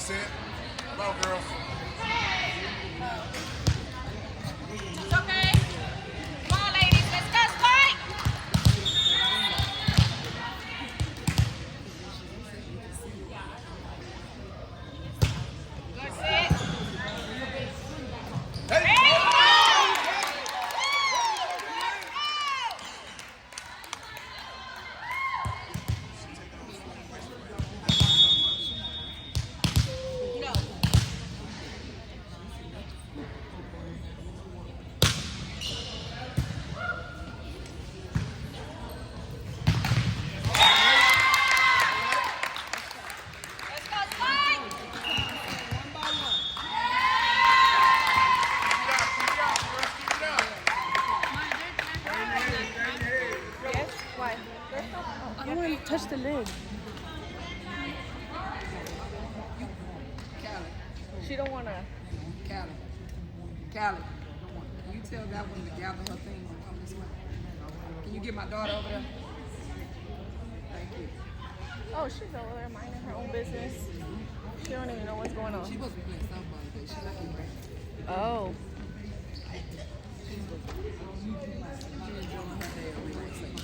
Sid. Come on, girls. It's okay. Come on, ladies. Let's go, Spike. Good, Sid. Hey! Let's go, Spike. Yes? Why? I don't want to touch the lid. Callie, She don't want to. Callie, can you tell that one to gather her things and come this way? Can you get my daughter over there? Thank you. Oh, she's over there minding her own business. She don't even know what's going She on. supposed to be playing softball today. She's not getting ready. Oh. She's enjoying her day of relaxation.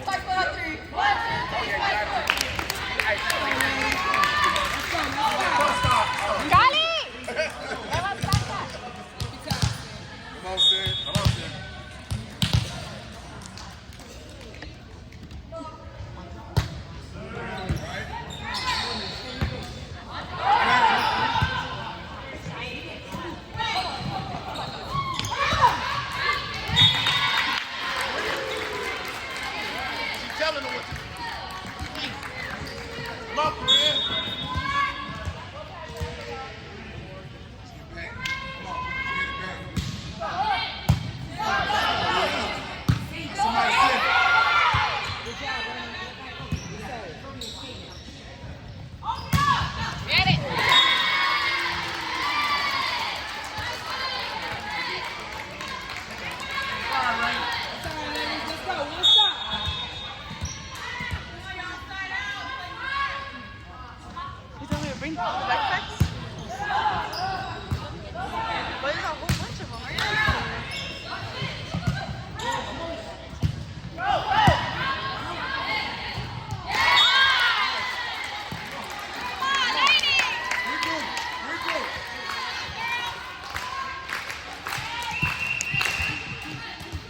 Spike for her three. 1, 2, 3. Spike for her. Gali! Come on, Sid. Come on, Sid. She's telling her what to do. Come on, Corinne. Back. Come on. Get it back. Somebody said it. Get it. Let's go. One stop. You told me to bring the backpacks? But there's a whole bunch of them, right? Come on, ladies. Regroup. Regroup.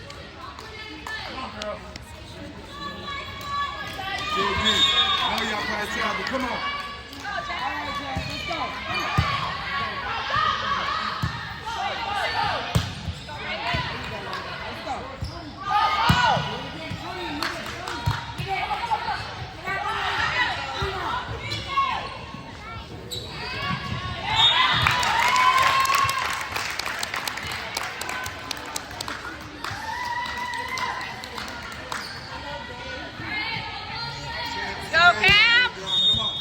Come on, girl. JD. Now y'all pass out, but come on. All right, Jazz, let's go. Let's go. Go, Cam. Come on.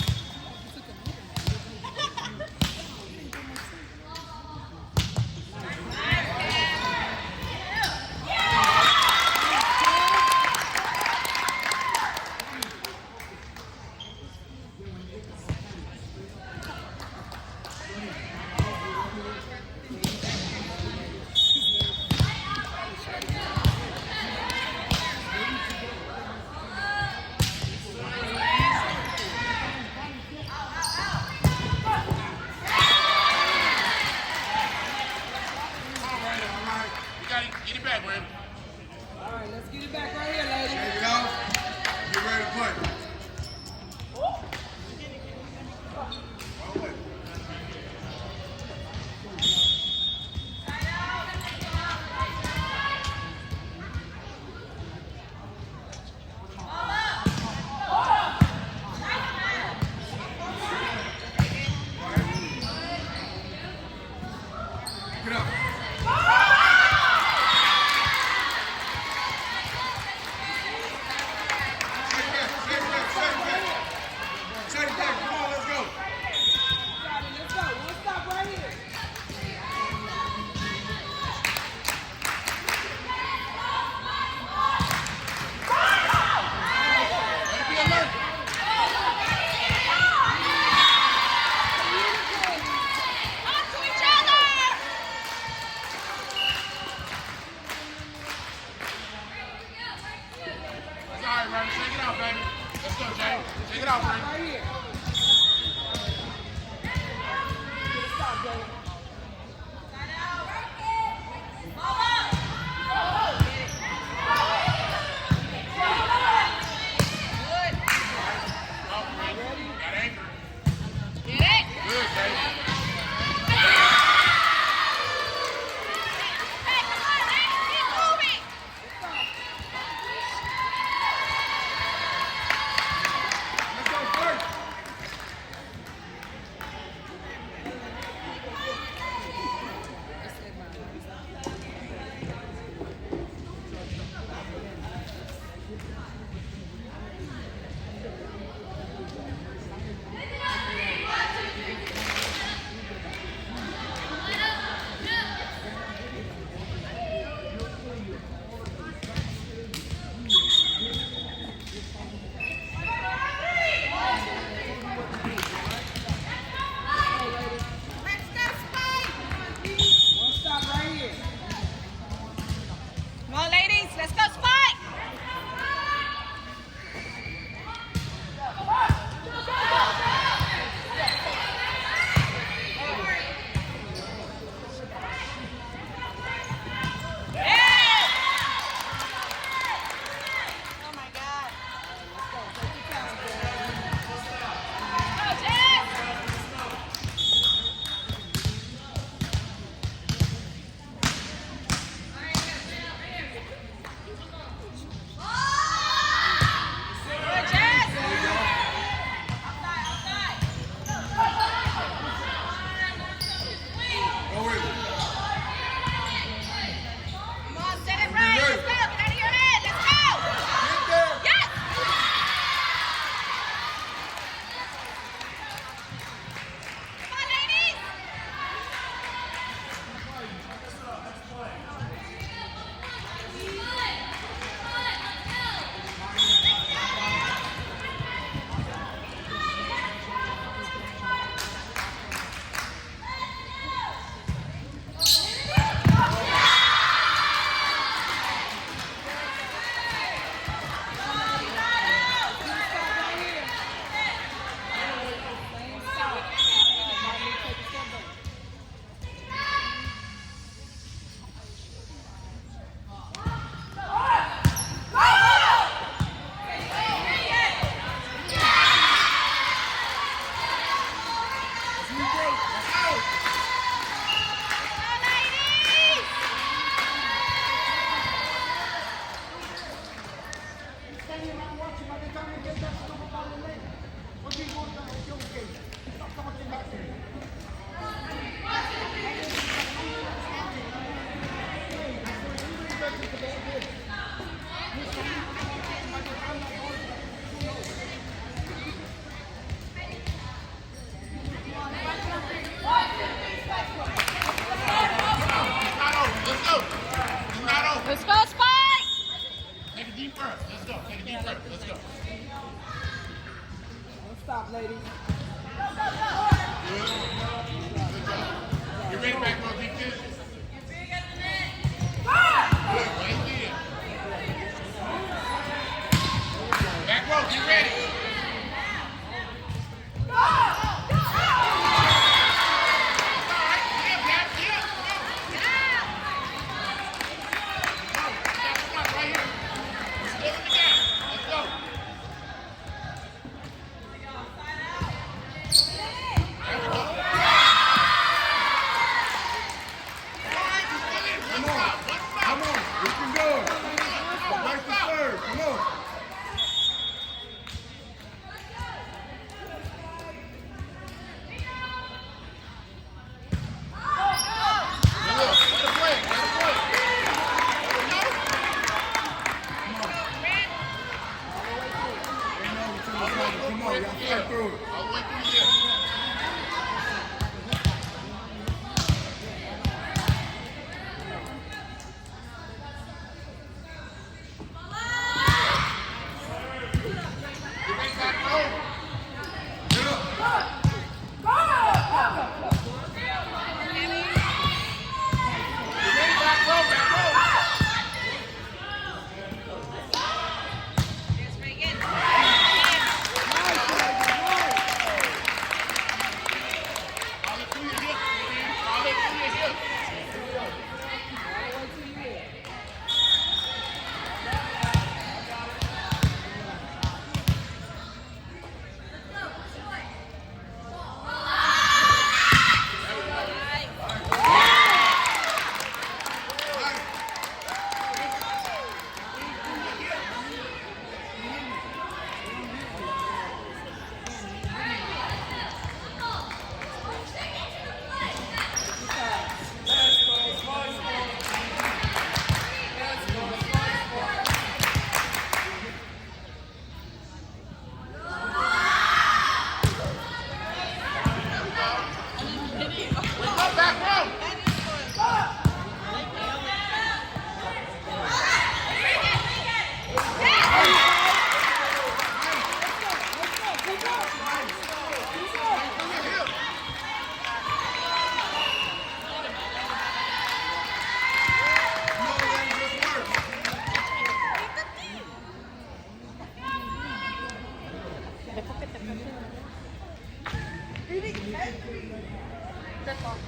That's all.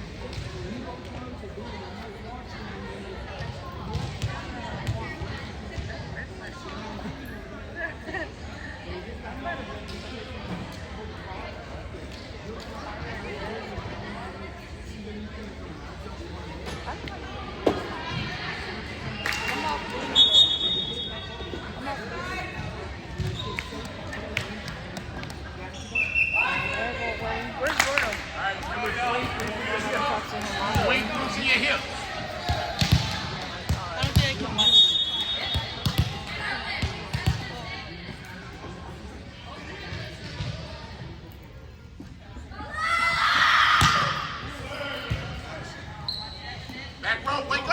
Where's Gordo? Wait, loosen your hips. I don't think I can watch. Back row, wake